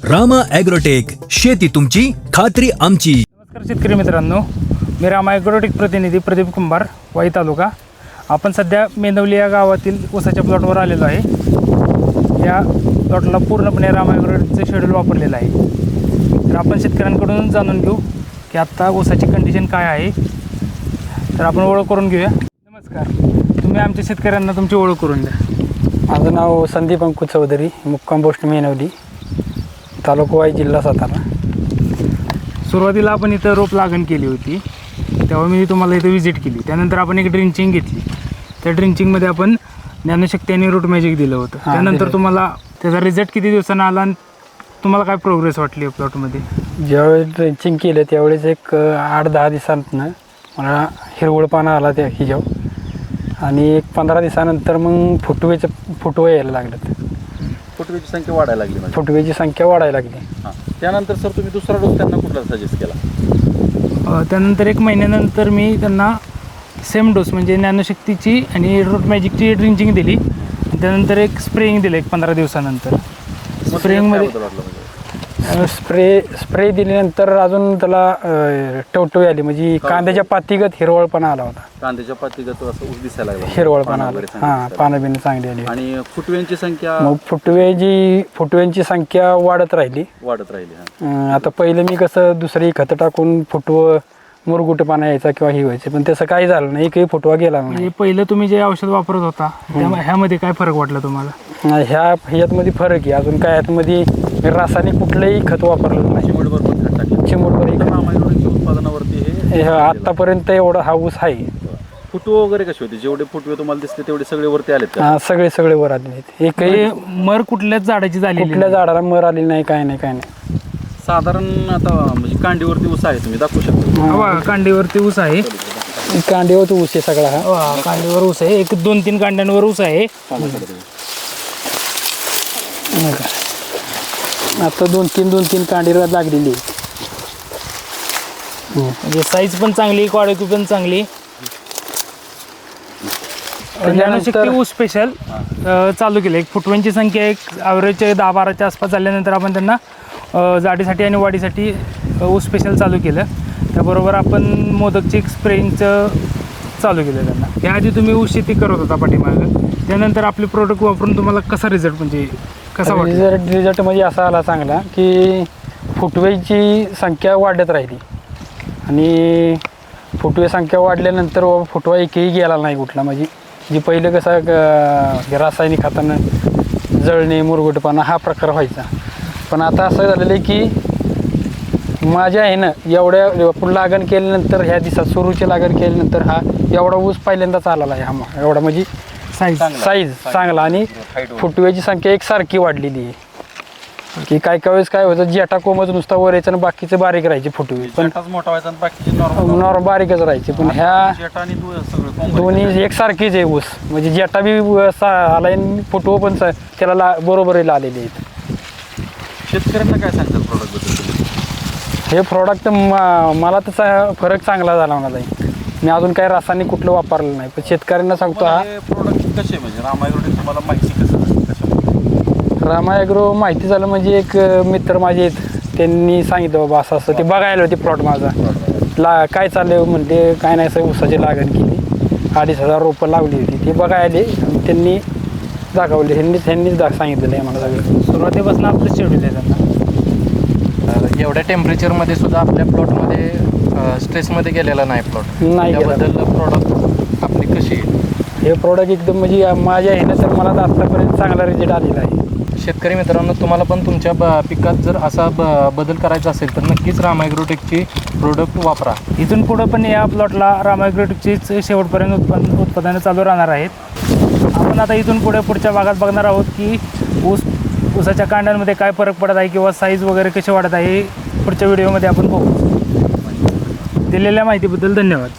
Rama agrotech, शेती तुमची खात्री आमची. नमस्कार शेतकरी मित्रांनो, मी रामा ॲग्रोटेक प्रतिनिधी प्रदीप कुंभार, वाई तालुका. आपण सध्या मेंदवली या गावातील ऊसाच्या प्लॉटवर आलेलो आहे. या प्लॉटला पूर्णपणे रामा ॲग्रोटेकचं शेड्यूल वापरलेलं आहे. तर आपण शेतकऱ्यांकडून जाणून घेऊ की आत्ता ऊसाची कंडिशन काय आहे. तर आपण ओळख करून घेऊया. नमस्कार, तुम्ही आमच्या शेतकऱ्यांना तुमची ओळख करून द्या. माझं नाव संदीप अंकुश चौधरी, मुक्काम पोस्ट मेनवली, तालुका वाई, जिल्हा सातारा. सुरुवातीला आपण इथं रोप लागण केली होती, तेव्हा मी तुम्हाला इथं व्हिजिट केली. त्यानंतर आपण एक ड्रिंचिंग घेतली. त्या ड्रिंचिंगमध्ये आपण ज्ञानशक्ती आणि रूट मॅजिक दिलं होतं. त्यानंतर तुम्हाला त्याचा रिझल्ट किती दिवसांना आला आणि तुम्हाला काय प्रोग्रेस वाटली प्लॉटमध्ये? ज्यावेळेस ड्रिंचिंग केलं त्यावेळेस एक 8-10 दिवसांतनं मला हिरवळपणा आला त्या हिजाव, आणि एक 15 दिवसानंतर मग फुटवे यायला लागलं. फुटव्याची संख्या वाढायला लागली म्हणजे. फुटवेची संख्या वाढायला लागली. हां, त्यानंतर सर तुम्ही दुसरा डोस त्यांना कुठला सजेस्ट केला? त्यानंतर 1 महिन्यानंतर मी त्यांना सेम डोस म्हणजे ज्ञानशक्तीची आणि रूट मॅजिकची ड्रिंचिंग दिली. त्यानंतर एक स्प्रेइंग दिलं 15 दिवसानंतर. स्प्रेइंगमध्ये स्प्रे दिल्यानंतर अजून त्याला टवटवी आली, म्हणजे कांद्याच्या पातीगत हिरवळपणा आला होता. कांद्याच्या पातीगत असं ऊस दिसायला लागला, हिरवळपणा आला. हां, पानं बिनं चांगली आली. आणि फुटव्यांची संख्या मग फुटव्यांची संख्या वाढत राहिली. हां, आता पहिलं मी कसं दुसरी खतं टाकून फुटवं मुरगुटपणा यायचा किंवा ही व्हायचे, पण तसं काही झालं नाही. एकही फुटवा गेला नाही. म्हणजे पहिलं तुम्ही जे औषध वापरत होता ह्यामध्ये काय फरक वाटला तुम्हाला? ह्यातमध्ये फरक आहे. अजून काय ह्यातमध्ये रासायनिक कुठलंही खत वापरलेलं नाही. चिमूटभर पण खत टाकलं. चिमूटभर उत्पादनावरती हे आतापर्यंत एवढा हा ऊस आहे. फुटवे वगैरे कसे होते? जेवढे फुटवे तुम्हाला दिसते तेवढे सगळे वरती आलेत का? सगळे वर आलेले आहेत. एकही मर कुठल्याच झाडाची झाली? कुठल्या झाडाला मर आलेली नाही, काय नाही. साधारण आता म्हणजे कांडीवरती ऊस आहे, तुम्ही दाखवू शकता. कांडीवरती ऊस आहे. कांडीवर ऊस आहे सगळा. हा, कांडीवर ऊस आहे. 1-2-3 कांड्यांवर ऊस आहे. आता 2-3 कांडीला लागलेली आहे. म्हणजे साईज पण चांगली, क्वालिटी पण चांगली. ज्ञानशक्ती ऊस स्पेशल चालू केलं. फुटव्यांची संख्या ॲव्हरेज 10-12च्या आसपास झाल्यानंतर आपण त्यांना जाडीसाठी आणि वाढीसाठी ऊस स्पेशल चालू केलं. त्याबरोबर आपण मोदकची स्प्रेइंगचं चालू केलं त्यांना. त्याआधी तुम्ही ऊस शेती करत होता पाठीमागं, त्यानंतर आपले प्रोडक्ट वापरून तुम्हाला कसा रिझल्ट म्हणजे कसा वाटला? रिझल्ट म्हणजे असा आला चांगला की फुटवेची संख्या वाढत राहिली, आणि फुटवे संख्या वाढल्यानंतर फुटवा एकही गेला नाही कुठला. म्हणजे जे पहिलं कसं रासायनिक खतानं जळणे, मुरगुटपणा हा प्रकार व्हायचा. पण आता असं झालेलं आहे की माझ्या ह्यानं एवढ्या लागण केल्यानंतर, ह्या दिवसात सुरूची लागण केल्यानंतर हा एवढा ऊस पहिल्यांदाच आलेला आहे. हा एवढा म्हणजे साईज चांगला, आणि फुटव्याची संख्या एकसारखी वाढलेली आहे. की काय वेळेस काय होतं, जेटा कोमच नुसता वर यायचं आणि बाकीचे बारीक राहायचे फुटवे, पण मोठा व्हायचा आणि बाकीचे नॉर्मल बारीकच राहायचे. पण ह्या दोन्ही एकसारखीच आहे ऊस. म्हणजे जेटा बी आला आणि फुटवं पण त्याला बरोबरीला आलेले आहेत. शेतकऱ्यांना काय सांगतात प्रोडक्ट बद्दल? हे प्रॉडक्ट मला तर फरक चांगला झाला मला. मी अजून काही रासायनिक कुठलं वापरलं नाही, पण शेतकऱ्यांना सांगतो हा प्रोडक्ट कसे म्हणजे रामा ॲग्रोटेक तुम्हाला माहिती कसं? रामा ॲग्रो माहिती झालं म्हणजे एक मित्र माझे आहेत, त्यांनी सांगितलं बाबा असं ते बघायला होते प्लॉट माझा. काय चाललं म्हणते, काय नाही सर ऊसाची लागण केली, 2,500 रोपं लावली होती. ते बघायले आणि त्यांनी दाखवले. ह्यांनीच सांगितलेलं आहे मला सगळं. सुरुवातीपासून आपलं शेड्यूल आहे त्यांना. एवढ्या टेम्परेचरमध्ये सुद्धा आपल्या प्लॉटमध्ये स्ट्रेसमध्ये गेलेला नाही प्लॉट. नाही त्याबद्दल प्रोडक्ट आपली कशी आहे? हे प्रोडक्ट एकदम म्हणजे माझ्या ह्यानं तर मला आत्तापर्यंत चांगला रिझल्ट आलेला आहे. शेतकरी मित्रांनो, तुम्हाला पण तुमच्या पिकात जर असा बदल करायचा असेल तर नक्कीच रामा ॲग्रोटेकची प्रोडक्ट वापरा. इथून पुढं पण या प्लॉटला रामा ॲग्रोटेकचीच शेवटपर्यंत उत्पादनं चालू राहणार आहेत. आपण आता इथून पुढच्या भागात बघणार आहोत की ऊसाच्या कांड्यांमध्ये काय फरक पडत आहे किंवा साईज वगैरे कशी वाढत आहे. पुढच्या व्हिडिओमध्ये आपण बघू. दिलेल्या माहितीबद्दल धन्यवाद.